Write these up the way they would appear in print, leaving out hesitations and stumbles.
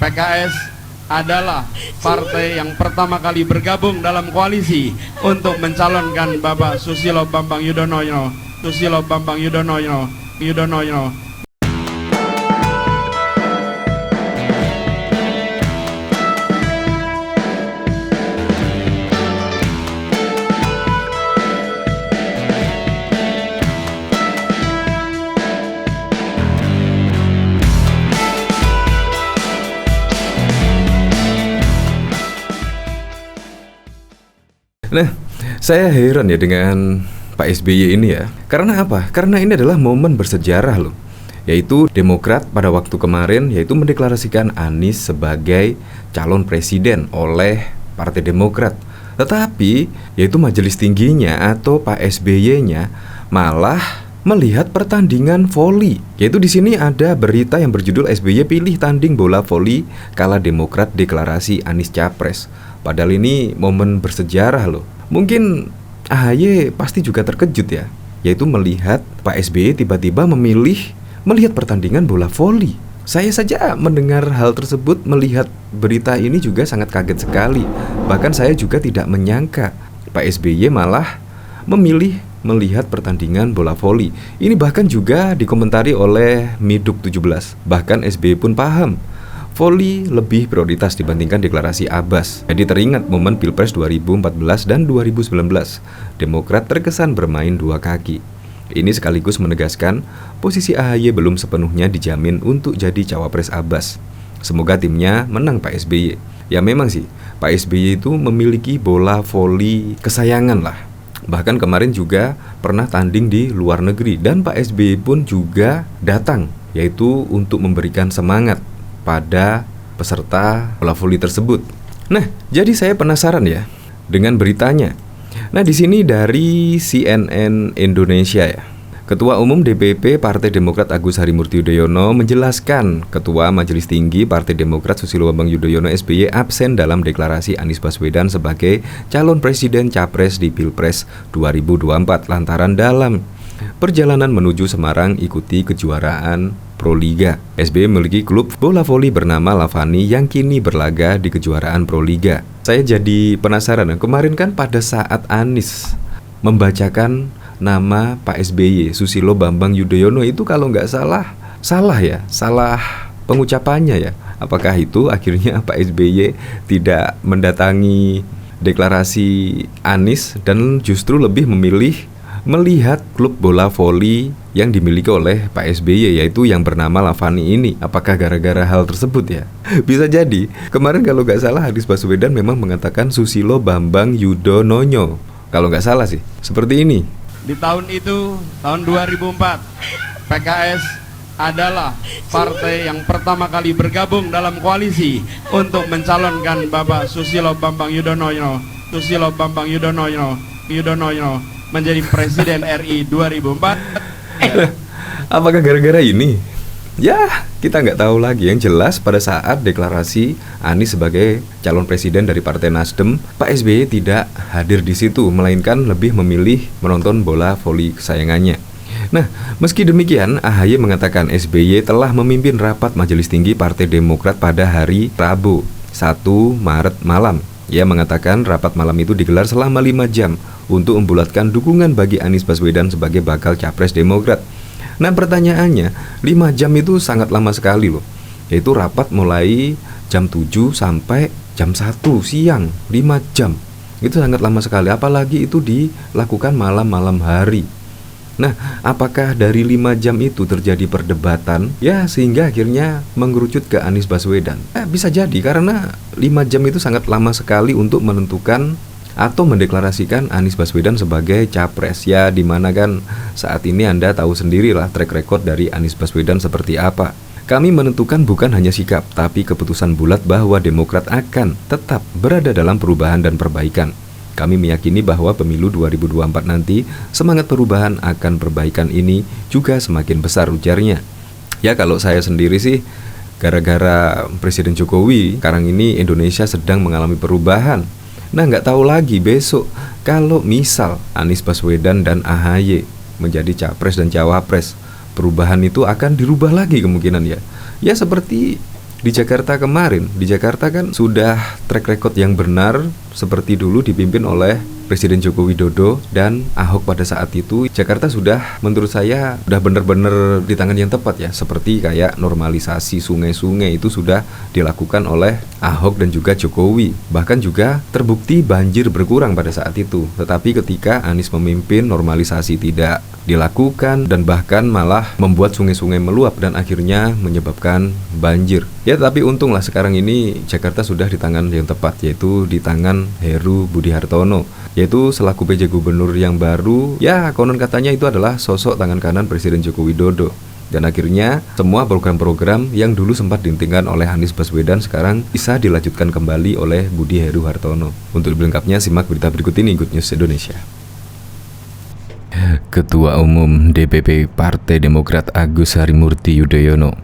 PKS adalah partai yang pertama kali bergabung dalam koalisi untuk mencalonkan Bapak Susilo Bambang Yudhoyono. Nah, saya heran ya dengan Pak SBY ini ya. Karena apa? Karena ini adalah momen bersejarah loh. Yaitu Demokrat pada waktu kemarin yaitu mendeklarasikan Anies sebagai calon presiden oleh Partai Demokrat. Tetapi yaitu majelis tingginya atau Pak SBY-nya malah melihat pertandingan voli. Yaitu di sini ada berita yang berjudul SBY pilih tanding bola voli kala Demokrat deklarasi Anies capres. Padahal ini momen bersejarah loh. Mungkin AHY pasti juga terkejut ya, yaitu melihat Pak SBY tiba-tiba melihat pertandingan bola voli. Saya saja mendengar hal tersebut, melihat berita ini juga sangat kaget sekali. Bahkan saya juga tidak menyangka Pak SBY malah memilih melihat pertandingan bola voli. Ini bahkan juga dikomentari oleh Miduk 17. Bahkan SBY pun paham voli lebih prioritas dibandingkan deklarasi Abbas. Jadi teringat momen Pilpres 2014 dan 2019. Demokrat terkesan bermain dua kaki. Ini sekaligus menegaskan posisi AHY belum sepenuhnya dijamin untuk jadi cawapres Abbas. Semoga timnya menang Pak SBY. Ya memang sih, Pak SBY itu memiliki bola voli kesayangan lah. Bahkan kemarin juga pernah tanding di luar negeri. Dan Pak SBY pun juga datang, yaitu untuk memberikan semangat pada peserta bola voli tersebut. Nah, jadi saya penasaran ya dengan beritanya. Nah, di sini dari CNN Indonesia ya. Ketua Umum DPP Partai Demokrat Agus Harimurti Yudhoyono menjelaskan Ketua Majelis Tinggi Partai Demokrat Susilo Bambang Yudhoyono SBY absen dalam deklarasi Anies Baswedan sebagai calon presiden capres di Pilpres 2024 lantaran dalam perjalanan menuju Semarang ikuti kejuaraan Proliga. SBY memiliki klub bola voli bernama Lavani yang kini berlaga di kejuaraan Proliga. Saya jadi penasaran, kemarin kan pada saat Anies membacakan nama Pak SBY, Susilo Bambang Yudhoyono itu kalau nggak salah pengucapannya ya. Apakah itu akhirnya Pak SBY tidak mendatangi deklarasi Anies dan justru lebih memilih melihat klub bola voli yang dimiliki oleh Pak SBY yaitu yang bernama Lavani ini? Apakah gara-gara hal tersebut ya? Bisa jadi. Kemarin kalau nggak salah Anies Baswedan memang mengatakan Susilo Bambang Yudhoyono. Kalau nggak salah sih. Seperti ini. Di tahun itu, tahun 2004, PKS adalah partai yang pertama kali bergabung dalam koalisi untuk mencalonkan Bapak Susilo Bambang Yudhoyono menjadi Presiden RI 2004. Apakah gara-gara ini? Ya, kita nggak tahu lagi. Yang jelas pada saat deklarasi Anies sebagai calon presiden dari Partai Nasdem, Pak SBY tidak hadir di situ, melainkan lebih memilih menonton bola voli kesayangannya. Nah, meski demikian, AHY mengatakan SBY telah memimpin rapat Majelis Tinggi Partai Demokrat pada hari Rabu, 1 Maret malam. Ia mengatakan rapat malam itu digelar selama 5 jam untuk membulatkan dukungan bagi Anies Baswedan sebagai bakal capres Demokrat. Nah, pertanyaannya, 5 jam itu sangat lama sekali loh. Yaitu rapat mulai jam 7 sampai jam 1 siang, 5 jam. Itu sangat lama sekali, apalagi itu dilakukan malam-malam hari. Nah, apakah dari 5 jam itu terjadi perdebatan ya sehingga akhirnya mengerucut ke Anies Baswedan? Bisa jadi karena 5 jam itu sangat lama sekali untuk menentukan atau mendeklarasikan Anies Baswedan sebagai capres. Ya, dimana kan saat ini Anda tahu sendirilah track record dari Anies Baswedan seperti apa. Kami menentukan bukan hanya sikap, tapi keputusan bulat bahwa Demokrat akan tetap berada dalam perubahan dan perbaikan. Kami meyakini bahwa pemilu 2024 nanti semangat perubahan akan perbaikan ini juga semakin besar, ujarnya. Ya, kalau saya sendiri sih gara-gara Presiden Jokowi sekarang ini Indonesia sedang mengalami perubahan. Nah, nggak tahu lagi besok kalau misal Anies Baswedan dan AHY menjadi capres dan cawapres, perubahan itu akan dirubah lagi kemungkinan ya. Ya seperti Di Jakarta kemarin, di Jakarta kan sudah track record yang benar seperti dulu dipimpin oleh Presiden Joko Widodo dan Ahok pada saat itu. Jakarta sudah, menurut saya, sudah benar-benar di tangan yang tepat ya. Seperti kayak normalisasi sungai-sungai itu sudah dilakukan oleh Ahok dan juga Jokowi. Bahkan juga terbukti banjir berkurang pada saat itu. Tetapi ketika Anies memimpin, normalisasi tidak dilakukan dan bahkan malah membuat sungai-sungai meluap dan akhirnya menyebabkan banjir. Ya, tapi untunglah sekarang ini Jakarta sudah di tangan yang tepat, yaitu di tangan Heru Budi Hartono, yaitu selaku PJ Gubernur yang baru. Ya, konon katanya itu adalah sosok tangan kanan Presiden Joko Widodo. Dan akhirnya semua program-program yang dulu sempat dihentikan oleh Anies Baswedan sekarang bisa dilanjutkan kembali oleh Budi Heru Hartono. Untuk lebih lengkapnya simak berita berikut ini, Good News Indonesia. Ketua Umum DPP Partai Demokrat Agus Harimurti Yudhoyono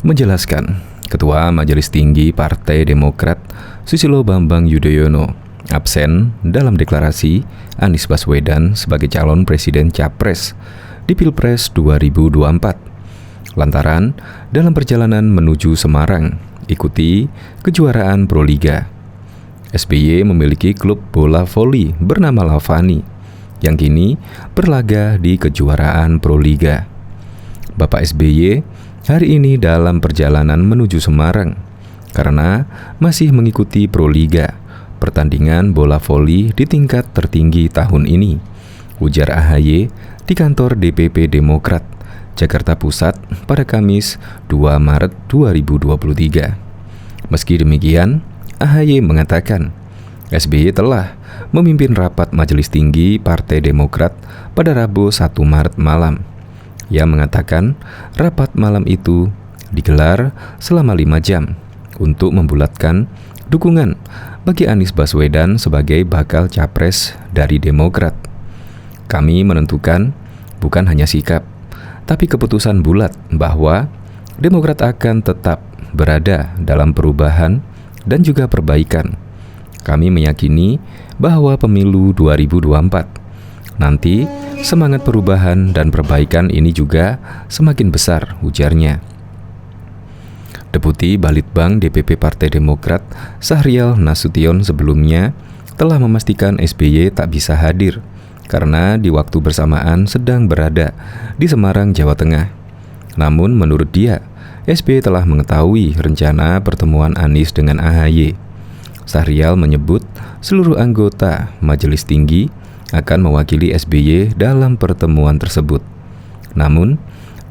menjelaskan Ketua Majelis Tinggi Partai Demokrat Susilo Bambang Yudhoyono absen dalam deklarasi Anies Baswedan sebagai calon presiden capres di Pilpres 2024 lantaran dalam perjalanan menuju Semarang ikuti kejuaraan Proliga. SBY memiliki klub bola voli bernama Lavani yang kini berlaga di kejuaraan Proliga. Bapak SBY hari ini dalam perjalanan menuju Semarang karena masih mengikuti Proliga, pertandingan bola voli di tingkat tertinggi tahun ini, ujar AHY di kantor DPP Demokrat, Jakarta Pusat pada Kamis 2 Maret 2023. Meski demikian, AHY mengatakan SBY telah memimpin rapat Majelis Tinggi Partai Demokrat pada Rabu 1 Maret malam. Ia mengatakan rapat malam itu digelar selama 5 jam untuk membulatkan dukungan bagi Anies Baswedan sebagai bakal capres dari Demokrat. Kami menentukan bukan hanya sikap, tapi keputusan bulat bahwa Demokrat akan tetap berada dalam perubahan dan juga perbaikan. Kami meyakini bahwa pemilu 2024 nanti semangat perubahan dan perbaikan ini juga semakin besar, ujarnya. Deputi Balitbang DPP Partai Demokrat Sahrial Nasution sebelumnya telah memastikan SBY tak bisa hadir karena di waktu bersamaan sedang berada di Semarang, Jawa Tengah. Namun menurut dia, SBY telah mengetahui rencana pertemuan Anies dengan AHY. Sahrial menyebut seluruh anggota Majelis Tinggi akan mewakili SBY dalam pertemuan tersebut. Namun,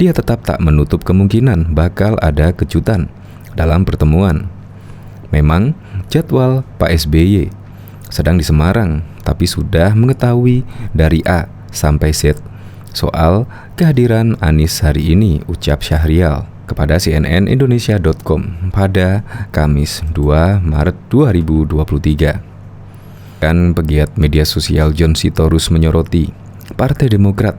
dia tetap tak menutup kemungkinan bakal ada kejutan dalam pertemuan. Memang, jadwal Pak SBY sedang di Semarang, tapi sudah mengetahui dari A sampai Z soal kehadiran Anies hari ini, ucap Syahrial kepada cnnindonesia.com pada Kamis 2 Maret 2023. Kan pegiat media sosial John Sitorus menyoroti Partai Demokrat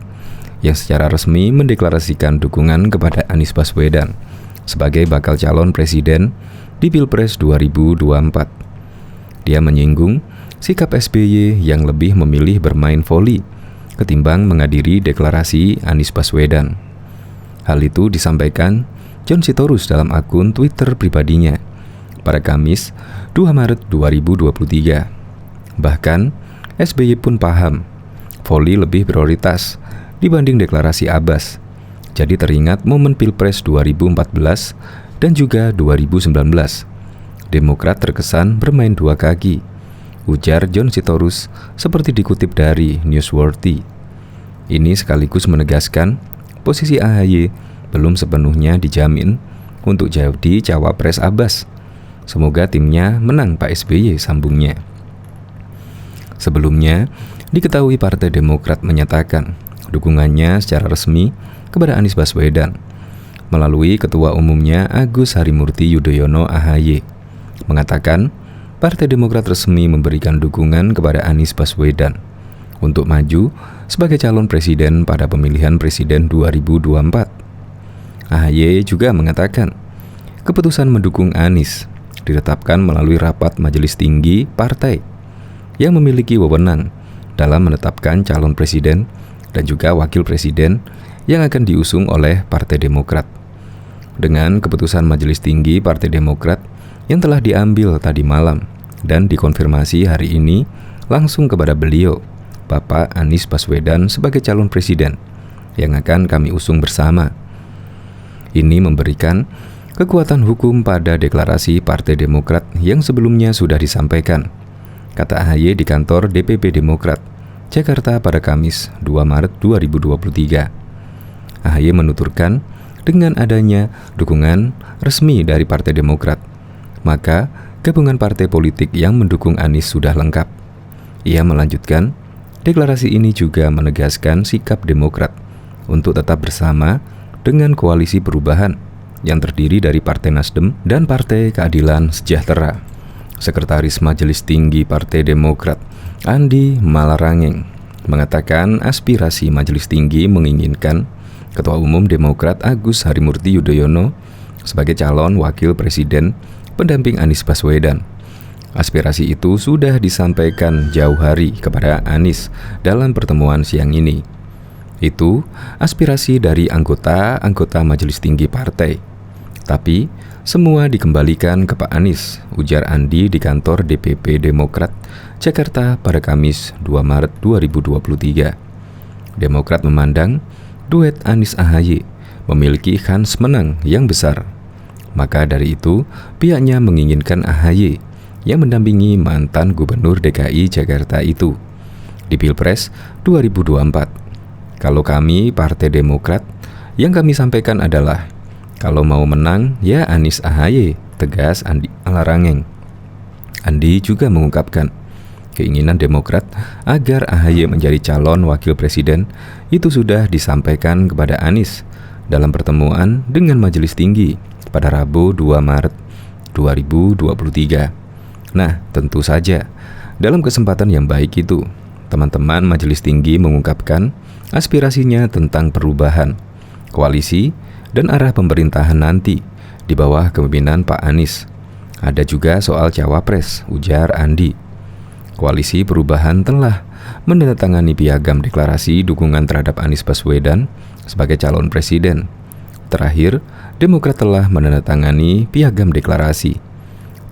yang secara resmi mendeklarasikan dukungan kepada Anies Baswedan sebagai bakal calon presiden di Pilpres 2024. Dia menyinggung sikap SBY yang lebih memilih bermain voli ketimbang menghadiri deklarasi Anies Baswedan. Hal itu disampaikan John Sitorus dalam akun Twitter pribadinya pada Kamis 2 Maret 2023. Bahkan, SBY pun paham voli lebih prioritas dibanding deklarasi Abbas. Jadi teringat momen Pilpres 2014 dan juga 2019. Demokrat terkesan bermain dua kaki, ujar John Sitorus seperti dikutip dari Newsworthy. Ini sekaligus menegaskan posisi AHY belum sepenuhnya dijamin untuk jadi cawapres Abbas. Semoga timnya menang Pak SBY, sambungnya. Sebelumnya, diketahui Partai Demokrat menyatakan dukungannya secara resmi kepada Anies Baswedan melalui Ketua Umumnya Agus Harimurti Yudhoyono AHY, mengatakan Partai Demokrat resmi memberikan dukungan kepada Anies Baswedan untuk maju sebagai calon presiden pada pemilihan presiden 2024. AHY juga mengatakan keputusan mendukung Anies ditetapkan melalui rapat Majelis Tinggi Partai yang memiliki wewenang dalam menetapkan calon presiden dan juga wakil presiden yang akan diusung oleh Partai Demokrat. dengan keputusan Majelis Tinggi Partai Demokrat yang telah diambil tadi malam dan dikonfirmasi hari ini langsung kepada beliau, Bapak Anies Baswedan sebagai calon presiden yang akan kami usung bersama. Ini memberikan kekuatan hukum pada deklarasi Partai Demokrat yang sebelumnya sudah disampaikan, kata AHY di kantor DPP Demokrat, Jakarta pada Kamis 2 Maret 2023. AHY menuturkan dengan adanya dukungan resmi dari Partai Demokrat, maka gabungan partai politik yang mendukung Anies sudah lengkap. Ia melanjutkan, deklarasi ini juga menegaskan sikap Demokrat untuk tetap bersama dengan koalisi perubahan yang terdiri dari Partai Nasdem dan Partai Keadilan Sejahtera. Sekretaris Majelis Tinggi Partai Demokrat, Andi Malarangeng, mengatakan aspirasi Majelis Tinggi menginginkan Ketua Umum Demokrat Agus Harimurti Yudhoyono sebagai calon wakil presiden pendamping Anies Baswedan. Aspirasi itu sudah disampaikan jauh hari kepada Anies dalam pertemuan siang ini. Itu aspirasi dari anggota Majelis Tinggi Partai. Tapi semua dikembalikan ke Pak Anies, ujar Andi di kantor DPP Demokrat, Jakarta pada Kamis 2 Maret 2023. Demokrat memandang duet Anies AHY memiliki kans menang yang besar. Maka dari itu, pihaknya menginginkan AHY yang mendampingi mantan Gubernur DKI Jakarta itu di Pilpres 2024. Kalau kami Partai Demokrat, yang kami sampaikan adalah kalau mau menang ya Anies AHY, tegas Andi Malarangeng. Andi juga mengungkapkan keinginan Demokrat agar AHY menjadi calon wakil presiden itu sudah disampaikan kepada Anies dalam pertemuan dengan Majelis Tinggi pada Rabu 2 Maret 2023. Nah, tentu saja dalam kesempatan yang baik itu, teman-teman Majelis Tinggi mengungkapkan aspirasinya tentang perubahan, koalisi, dan arah pemerintahan nanti di bawah kepemimpinan Pak Anies. Ada juga soal cawapres, ujar Andi. Koalisi perubahan telah menandatangani piagam deklarasi dukungan terhadap Anies Baswedan sebagai calon presiden. Terakhir, Demokrat telah menandatangani piagam deklarasi.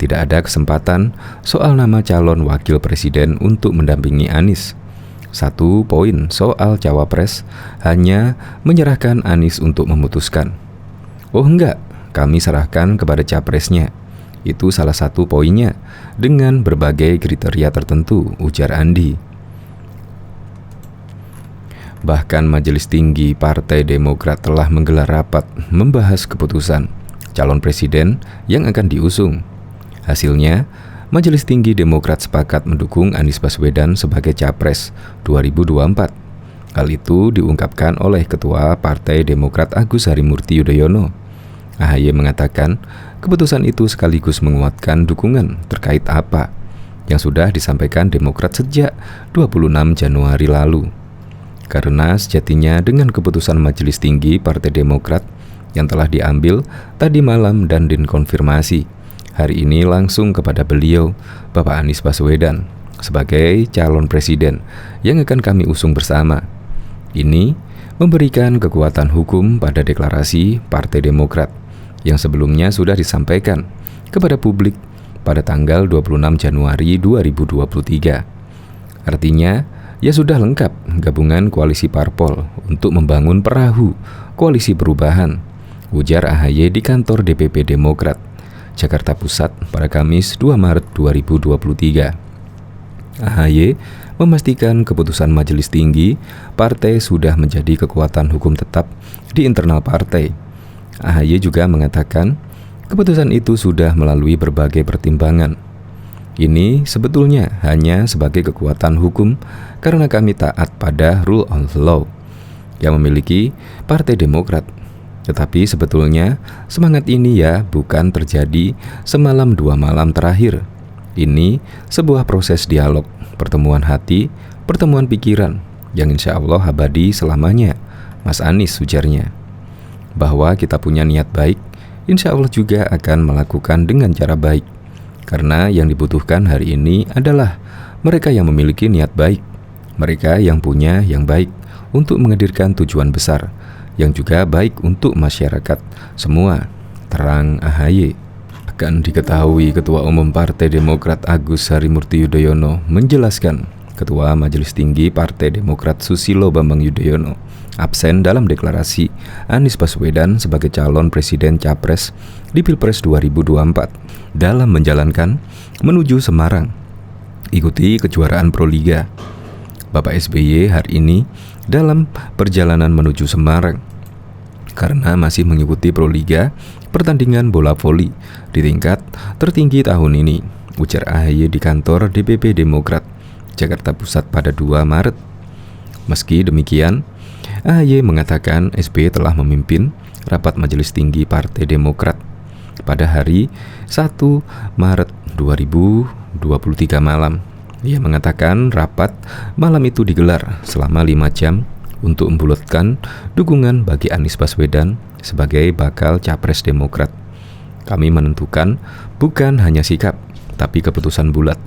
Tidak ada kesempatan soal nama calon wakil presiden untuk mendampingi Anies. 1 poin soal cawapres hanya menyerahkan Anies untuk memutuskan. Oh enggak, kami serahkan kepada capresnya. Itu salah satu poinnya dengan berbagai kriteria tertentu, ujar Andi. Bahkan Majelis Tinggi Partai Demokrat telah menggelar rapat membahas keputusan calon presiden yang akan diusung. Hasilnya, Majelis Tinggi Demokrat sepakat mendukung Anies Baswedan sebagai Capres 2024. Hal itu diungkapkan oleh Ketua Partai Demokrat Agus Harimurti Yudhoyono. AHY mengatakan keputusan itu sekaligus menguatkan dukungan terkait apa yang sudah disampaikan Demokrat sejak 26 Januari lalu. Karena sejatinya dengan keputusan Majelis Tinggi Partai Demokrat yang telah diambil tadi malam dan dikonfirmasi hari ini langsung kepada beliau, Bapak Anies Baswedan, sebagai calon presiden yang akan kami usung bersama. Ini memberikan kekuatan hukum pada deklarasi Partai Demokrat yang sebelumnya sudah disampaikan kepada publik pada tanggal 26 Januari 2023. Artinya, ya sudah lengkap gabungan koalisi parpol untuk membangun perahu koalisi perubahan, ujar AHY di kantor DPP Demokrat, Jakarta Pusat pada Kamis 2 Maret 2023. AHY memastikan keputusan Majelis Tinggi Partai sudah menjadi kekuatan hukum tetap di internal partai. AHY juga mengatakan keputusan itu sudah melalui berbagai pertimbangan. Ini sebetulnya hanya sebagai kekuatan hukum karena kami taat pada rule of law yang memiliki Partai Demokrat. Tetapi sebetulnya semangat ini ya bukan terjadi semalam 2 malam terakhir. Ini sebuah proses dialog, pertemuan hati, pertemuan pikiran yang insya Allah abadi selamanya, Mas Anies, ujarnya. Bahwa kita punya niat baik, insya Allah juga akan melakukan dengan cara baik. Karena yang dibutuhkan hari ini adalah mereka yang memiliki niat baik, mereka yang punya yang baik untuk menghadirkan tujuan besar yang juga baik untuk masyarakat semua, terang AHY. Akan diketahui Ketua Umum Partai Demokrat Agus Harimurti Yudhoyono menjelaskan Ketua Majelis Tinggi Partai Demokrat Susilo Bambang Yudhoyono absen dalam deklarasi Anies Baswedan sebagai calon presiden capres di Pilpres 2024 dalam menjalankan menuju Semarang ikuti kejuaraan Proliga. Bapak SBY hari ini dalam perjalanan menuju Semarang karena masih mengikuti Proliga, pertandingan bola voli di tingkat tertinggi tahun ini, ujar AHY di kantor DPP Demokrat Jakarta Pusat pada 2 Maret. Meski demikian, AHY mengatakan SBY telah memimpin rapat Majelis Tinggi Partai Demokrat pada hari 1 Maret 2023 malam. Ia mengatakan rapat malam itu digelar selama 5 jam untuk membulatkan dukungan bagi Anies Baswedan sebagai bakal capres Demokrat. Kami menentukan bukan hanya sikap, tapi keputusan bulat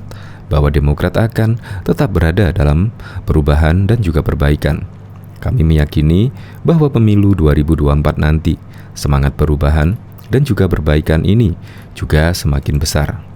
bahwa Demokrat akan tetap berada dalam perubahan dan juga perbaikan. Kami meyakini bahwa pemilu 2024 nanti semangat perubahan dan juga perbaikan ini juga semakin besar.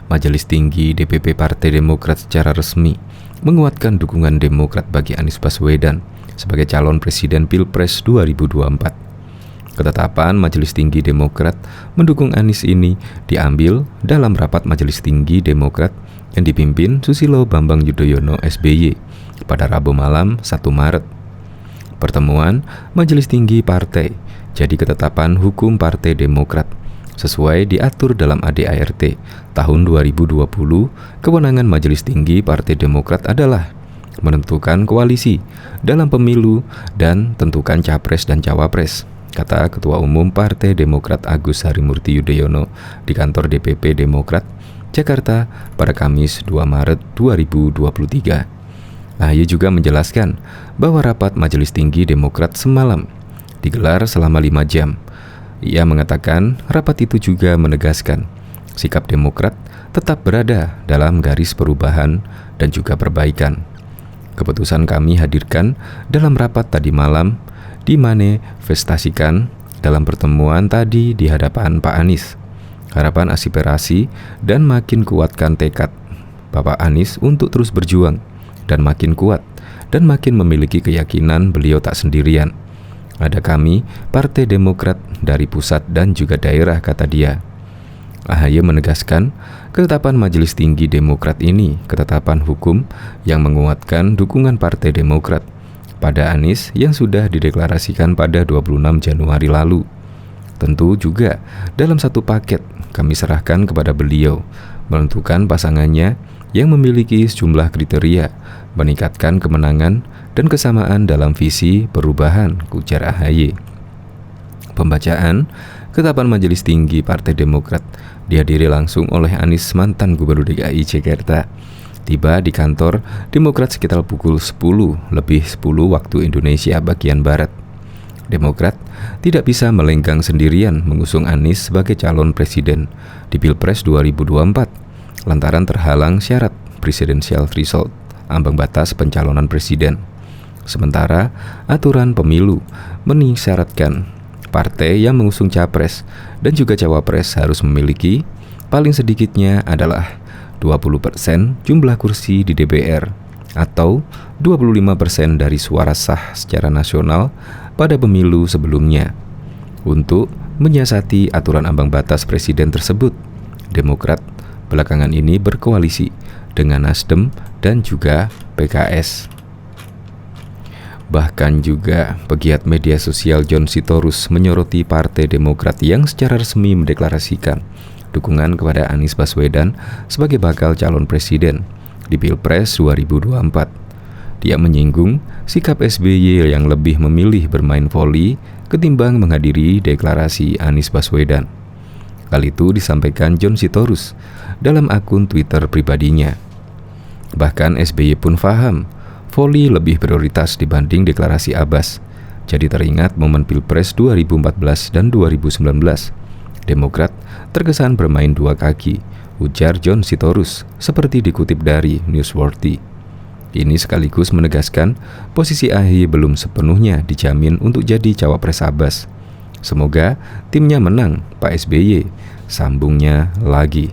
Majelis Tinggi DPP Partai Demokrat secara resmi menguatkan dukungan Demokrat bagi Anies Baswedan sebagai calon presiden Pilpres 2024. Ketetapan Majelis Tinggi Demokrat mendukung Anies ini diambil dalam rapat Majelis Tinggi Demokrat yang dipimpin Susilo Bambang Yudhoyono SBY pada Rabu malam 1 Maret. Pertemuan Majelis Tinggi Partai jadi ketetapan hukum Partai Demokrat sesuai diatur dalam ADART tahun 2020. Kewenangan Majelis Tinggi Partai Demokrat adalah menentukan koalisi dalam pemilu dan tentukan capres dan cawapres, kata Ketua Umum Partai Demokrat Agus Harimurti Yudhoyono di kantor DPP Demokrat Jakarta pada Kamis 2 Maret 2023. AHY juga menjelaskan bahwa rapat Majelis Tinggi Demokrat semalam digelar selama 5 jam. Ia mengatakan rapat itu juga menegaskan sikap Demokrat tetap berada dalam garis perubahan dan juga perbaikan. Keputusan kami hadirkan dalam rapat tadi malam dimanifestasikan dalam pertemuan tadi di hadapan Pak Anies. Harapan aspirasi dan makin kuatkan tekad Bapak Anies untuk terus berjuang dan makin kuat dan makin memiliki keyakinan beliau tak sendirian. Ada kami, Partai Demokrat dari pusat dan juga daerah, kata dia. AHY menegaskan, ketetapan Majelis Tinggi Demokrat ini ketetapan hukum yang menguatkan dukungan Partai Demokrat pada Anies yang sudah dideklarasikan pada 26 Januari lalu. Tentu juga dalam satu paket kami serahkan kepada beliau menentukan pasangannya yang memiliki sejumlah kriteria meningkatkan kemenangan dan kesamaan dalam visi perubahan, ujar AHY. Pembacaan ketetapan Majelis Tinggi Partai Demokrat dihadiri langsung oleh Anies mantan Gubernur DKI Jakarta. Tiba di kantor Demokrat sekitar pukul 10:10 waktu Indonesia bagian Barat. Demokrat tidak bisa melenggang sendirian mengusung Anies sebagai calon presiden di Pilpres 2024 lantaran terhalang syarat presidensial threshold, ambang batas pencalonan presiden. Sementara aturan pemilu mensyaratkan partai yang mengusung capres dan juga cawapres harus memiliki paling sedikitnya adalah 20% jumlah kursi di DPR atau 25% dari suara sah secara nasional pada pemilu sebelumnya. Untuk menyiasati aturan ambang batas presiden tersebut, Demokrat belakangan ini berkoalisi dengan Nasdem dan juga PKS. Bahkan juga pegiat media sosial John Sitorus menyoroti Partai Demokrat yang secara resmi mendeklarasikan dukungan kepada Anies Baswedan sebagai bakal calon presiden di Pilpres 2024. Dia menyinggung sikap SBY yang lebih memilih bermain voli ketimbang menghadiri deklarasi Anies Baswedan. Hal itu disampaikan John Sitorus dalam akun Twitter pribadinya. Bahkan SBY pun paham voli lebih prioritas dibanding deklarasi Abbas. Jadi teringat momen Pilpres 2014 dan 2019. Demokrat terkesan bermain dua kaki, ujar John Sitorus seperti dikutip dari Newsworthy. Ini sekaligus menegaskan posisi AHY belum sepenuhnya dijamin untuk jadi cawapres Abbas. Semoga timnya menang, Pak SBY, sambungnya lagi.